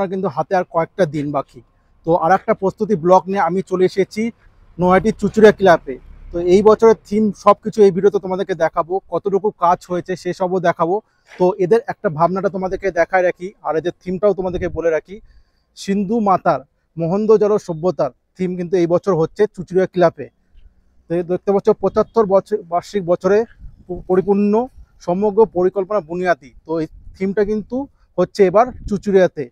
পরিকল্পনার কিন্তু হাতে আর কয়েকটা দিন বাকি। তো আর একটা প্রস্তুতি ব্লগ নিয়ে আমি চলে এসেছি নৈহাটির চুচুড়িয়া ক্লাবে। তো এই বছরের থিম সব কিছু এই ভিডিওতে তোমাদেরকে দেখাবো, কতটুকু কাজ হয়েছে সেসবও দেখাবো। তো এদের একটা ভাবনাটা তোমাদেরকে দেখায় রাখি, আর এদের থিমটাও তোমাদেরকে বলে রাখি। সিন্ধু মাতার মহেঞ্জোদারো সভ্যতার থিম কিন্তু এই বছর হচ্ছে চুচুড়িয়া ক্লাবে। তো দেখতে পাচ্ছ 75 বছর বার্ষিক বছরে পরিপূর্ণ সমগ্র পরিকল্পনা বুনিয়াদি। তো এই থিমটা কিন্তু হচ্ছে এবার চুচুড়িয়াতে।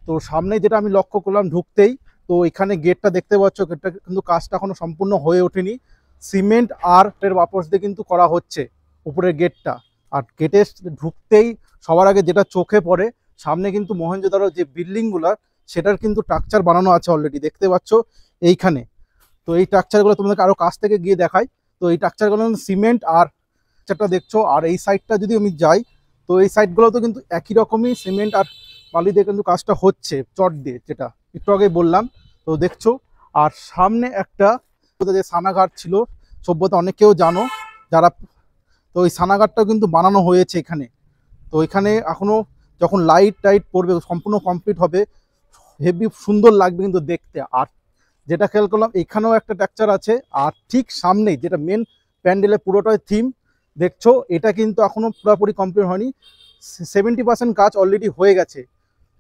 তো সামনে যেটা আমি লক্ষ্য করলাম ঢুকতেই, তো এখানে গেটটা দেখতে পাচ্ছ, গেটটা কিন্তু কাজটা এখনো সম্পূর্ণ হয়ে ওঠেনি। সিমেন্ট আর বাপস দিয়ে কিন্তু করা হচ্ছে উপরের গেটটা। আর গেটে ঢুকতেই সবার আগে যেটা চোখে পড়ে, সামনে কিন্তু মহেঞ্জোদারো যে বিল্ডিংগুলো সেটার কিন্তু স্ট্রাকচার বানানো আছে অলরেডি, দেখতে পাচ্ছ এইখানে। তো এই স্ট্রাকচারগুলো তোমাদেরকে আরও কাছ থেকে গিয়ে দেখাই। তো এই স্ট্রাকচারগুলো সিমেন্ট আর যেটা দেখছো, আর এই সাইডটা যদি আমি যাই, তো এই সাইডগুলোতে কিন্তু একই রকমই সিমেন্ট আর বালি দিয়ে কিন্তু কাজটা হচ্ছে, চট দিয়ে, যেটা একটু আগে বললাম। তো দেখছো, আর সামনে একটা যে স্নানাগার ছিল সভ্যতা, অনেকেও জানো যারা। তো ওই স্নানাগারটাও কিন্তু বানানো হয়েছে এখানে। তো এখানে এখনো যখন লাইট টাইট পড়বে, সম্পূর্ণ কমপ্লিট হবে, হেভি সুন্দর লাগবে কিন্তু দেখতে। আর যেটা খেয়াল করলাম, এখানেও একটা স্ট্রাকচার আছে, আর ঠিক সামনেই যেটা মেন প্যান্ডেলের পুরোটাই থিম দেখছো, এটা কিন্তু এখনো পুরোপুরি কমপ্লিট হয়নি। 70% কাজ অলরেডি হয়ে গেছে।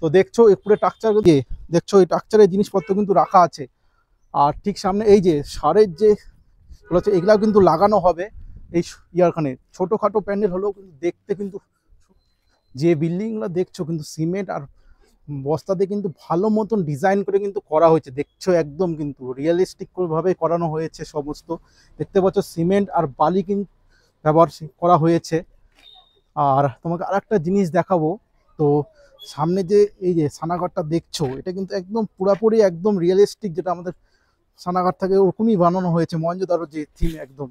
তো দেখছো এই পুরো স্ট্রাকচার দিয়ে, দেখছো এই স্ট্রাকচারের জিনিসপত্র কিন্তু রাখা আছে। আর ঠিক সামনে এই যে সারের যে এগুলাও কিন্তু লাগানো হবে এই ইয়ারখানে। ছোটোখাটো প্যান্ডেল হলেও কিন্তু দেখতে কিন্তু, যে বিল্ডিংগুলো দেখছো কিন্তু সিমেন্ট আর বস্তা দিয়ে কিন্তু ভালো মতন ডিজাইন করে কিন্তু করা হয়েছে, দেখছো একদম কিন্তু রিয়েলিস্টিক ভাবে করানো হয়েছে সমস্ত। দেখতে পাচ্ছ সিমেন্ট আর বালি কিন্তু ব্যবহার করা হয়েছে। আর তোমাকে আর একটা জিনিস দেখাবো। তো সামনে যে এই যে স্নানাগারটা দেখছো, এটা কিন্তু একদম পুরাপুরি একদম রিয়েলিস্টিক, যেটা আমাদের স্নানাগার থাকে ওরকমই বানানো হয়েছে, মহেঞ্জোদারো যে থিম একদম।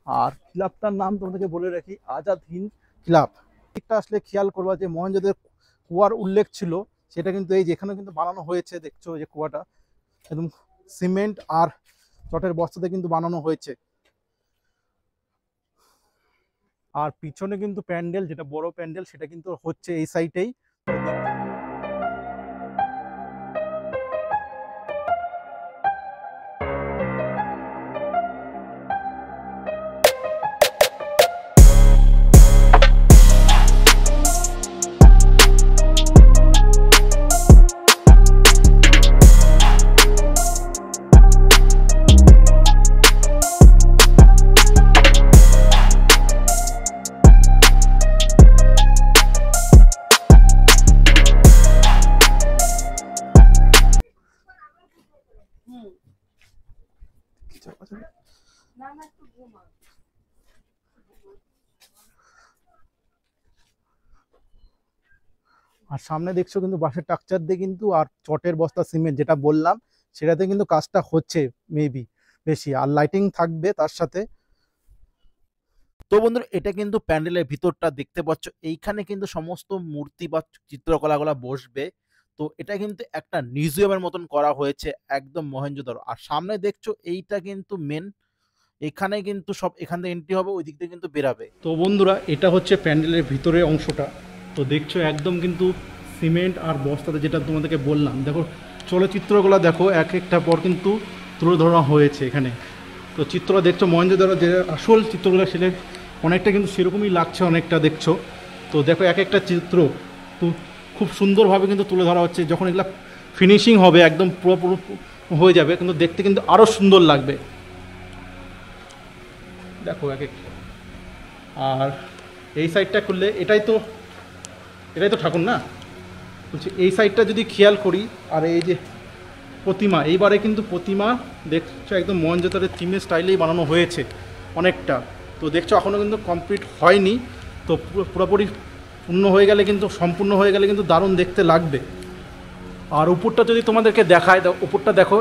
আর ক্লাবটার নাম তোমাদেরকে বলে রাখি, আজাদ হিন্দ ক্লাব। ঠিকটা আসলে খেয়াল করবা যে মহেঞ্জোদারো কুয়ার উল্লেখ ছিল, সেটা কিন্তু এই যেখানে কিন্তু বানানো হয়েছে, দেখছো যে কুয়াটা একদম সিমেন্ট আর চটের বস্তাতে কিন্তু বানানো হয়েছে। আর পিছনে কিন্তু প্যান্ডেল, যেটা বড় প্যান্ডেল, সেটা কিন্তু হচ্ছে এই সাইডেই। আর সামনে দেখছো কিন্তু বাঁশের স্ট্রাকচার দিয়ে কিন্তু, আর চটের বস্তা সিমেন্ট যেটা বললাম, সেটাতে কিন্তু কাজটা হচ্ছে মেবি বেশি, আর লাইটিং থাকবে তার সাথে। তো বন্ধুরা, এটা কিন্তু প্যান্ডেলের ভিতরটা দেখতে পাচ্ছ, এইখানে কিন্তু সমস্ত মূর্তি বা চিত্রকলাগুলো বসবে। তো এটা কিন্তু একটা মিউজিয়ামের মতন করা হয়েছে একদম মহেঞ্জোদারো। আর সামনে দেখছো এইটা কিন্তু মেন, এখানে কিন্তু সব এখান থেকে এন্ট্রি হবে, ওই দিক থেকে কিন্তু বেরাবে। তো বন্ধুরা, এটা হচ্ছে প্যান্ডেলের ভিতরের অংশটা। তো দেখছো একদম কিন্তু সিমেন্ট আর বস্তাতে, যেটা তোমাদেরকে বললাম, দেখো চলচ্চিত্রগুলো দেখো এক একটা পর কিন্তু তুলে ধরা হয়েছে এখানে। তো চিত্র দেখছো মহেঞ্জোদারো যে আসল চিত্রগুলো, সেটা অনেকটা কিন্তু সেরকমই লাগছে অনেকটা, দেখছো। তো দেখো এক একটা চিত্র তো খুব সুন্দরভাবে কিন্তু তুলে ধরা হচ্ছে। যখন এগুলো ফিনিশিং হবে, একদম পুরোপুরি হয়ে যাবে, কিন্তু দেখতে কিন্তু আরও সুন্দর লাগবে, দেখো এক এক। আর এই সাইডটা খুললে এটাই তো ঠাকুর না, বলছি এই সাইডটা যদি খেয়াল করি। আর এই যে প্রতিমা, এইবারে কিন্তু প্রতিমা দেখছো একদম মহেঞ্জোদারোর থিমের স্টাইলেই বানানো হয়েছে অনেকটা। তো দেখছো এখনও কিন্তু কমপ্লিট হয়নি। তো পুরোপুরি পূর্ণ হয়ে গেলে কিন্তু, সম্পূর্ণ হয়ে গেলে কিন্তু দারুণ দেখতে লাগবে। আর উপরটা যদি তোমাদেরকে দেখায়, উপরটা দেখো,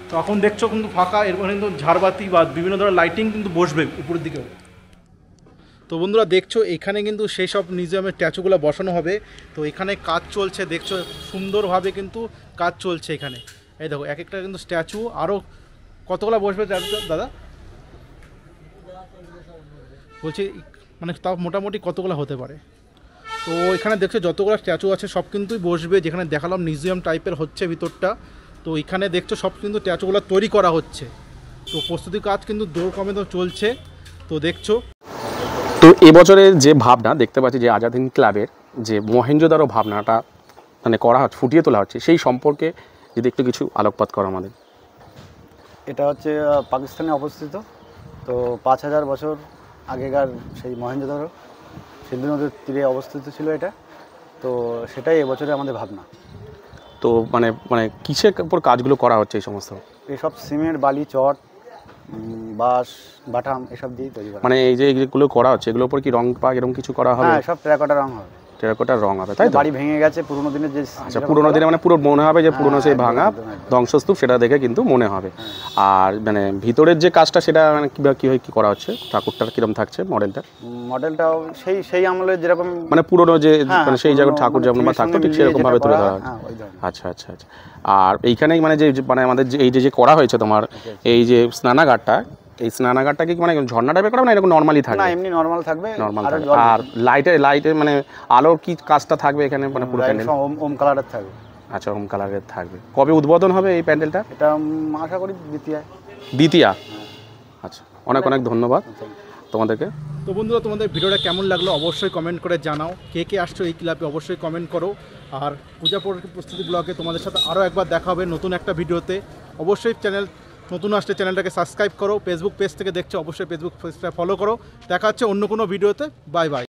তো এখন দেখছো কিন্তু ফাঁকা, এরপর কিন্তু ঝাড়বাতি বা বিভিন্ন ধরনের লাইটিং কিন্তু বসবে উপরের দিকেও। তো বন্ধুরা দেখছো এখানে কিন্তু সেই সব মিউজিয়ামের স্ট্যাচুগুলো বসানো হবে। তো এখানে কাজ চলছে, দেখছো সুন্দরভাবে কিন্তু কাজ চলছে এখানে। এই দেখো এক একটা কিন্তু স্ট্যাচু, আরও কতগুলো বসবে দাদা বলছি, মানে তাও মোটামুটি কতগুলো হতে পারে। তো এখানে দেখছো যতগুলো স্ট্যাচু আছে সব কিন্তুই বসবে, যেখানে দেখালাম মিউজিয়াম টাইপের হচ্ছে ভিতরটা। তো এখানে দেখছো সব কিন্তু স্ট্যাচুগুলো তৈরি করা হচ্ছে। তো প্রস্তুতি কাজ কিন্তু দৌড়কমে তো চলছে। তো দেখছো তো এবছরে যে ভাবনা দেখতে পাচ্ছি যে আজাদ হিন্দ ক্লাবের যে মহেঞ্জোদারো ভাবনাটা মানে করা হচ্ছে, ফুটিয়ে তোলা হচ্ছে, সেই সম্পর্কে যদি একটু কিছু আলোকপাত করো আমাদের। এটা হচ্ছে পাকিস্তানে অবস্থিত। তো 5000 বছর আগেকার সেই মহেঞ্জোদারো সিন্ধু নদীর তীরে অবস্থিত ছিল এটা। তো সেটাই এবছরে আমাদের ভাবনা। তো মানে মানে কিসের উপর কাজগুলো করা হচ্ছে এই সমস্ত? এসব সিমেন্ট, বালি, চট, বাঁশ, বাটাম এসব দিয়েই তৈরি করা। মানে এই যে এগুলো করা হচ্ছে এগুলোর উপর কি রং পা এরকম কিছু করা হবে? হ্যাঁ, সব টেরাকোটা রং হবে। টেরাকোটার রং হবে, তাই তো? বাড়ি ভেঙে গেছে পুরোনো দিনের যে। আচ্ছা, পুরোনো দিনে মানে পুরো মনে হবে যে পুরোনো সেই ভাঙা ধ্বংসস্তূপ, সেটা দেখে কিন্তু মনে হবে। আর মানে ভিতরের যে কাজটা সেটা মানে কীভাবে কী করা হচ্ছে, ঠাকুরটার কীরকম থাকছে মডেলটাও সেই আমলের যেরকম মানে পুরোনো যে মানে সেই জায়গার ঠাকুর যেমন থাকতো ঠিক সেরকমভাবে তুলে ধরা হয়। আচ্ছা আচ্ছা আচ্ছা। আর এইখানেই মানে যে মানে আমাদের যে এই যে করা হয়েছে তোমার এই যে স্নানাগারটা, এই স্নানাগারটা কি মানে ঝর্ণা টাইপের করা না এরকম নর্মালি থাকবে? না, এমনি নর্মাল থাকবে। আর লাইটে মানে আলোর কি কাজটা থাকবে এখানে মানে পুরো প্যান্ডেল? ওম কালারের থাকবে। আচ্ছা, ওম কালারের থাকবে। কবে উদ্বোধন হবে এই প্যান্ডেলটা? এটা আশা করি দ্বিতীয়া। আচ্ছা, অনেক অনেক ধন্যবাদ তোমাদেরকে। তো বন্ধুরা, তোমাদের ভিডিওটা কেমন লাগলো অবশ্যই কমেন্ট করে জানাও। কে কে আসছো এই ক্লাবে অবশ্যই কমেন্ট করো। আর পূজা প্রস্তুতি ব্লগে তোমাদের সাথে আরও একবার দেখা হবে নতুন একটা ভিডিওতে। অবশ্যই চ্যানেল নতুন আসলে চ্যানেলটাকে সাবস্ক্রাইব করো। ফেসবুক পেজ থেকে দেখছো অবশ্যই ফেসবুক পেজটা ফলো করো। দেখা হচ্ছে অন্য কোনো ভিডিওতে। Bye bye.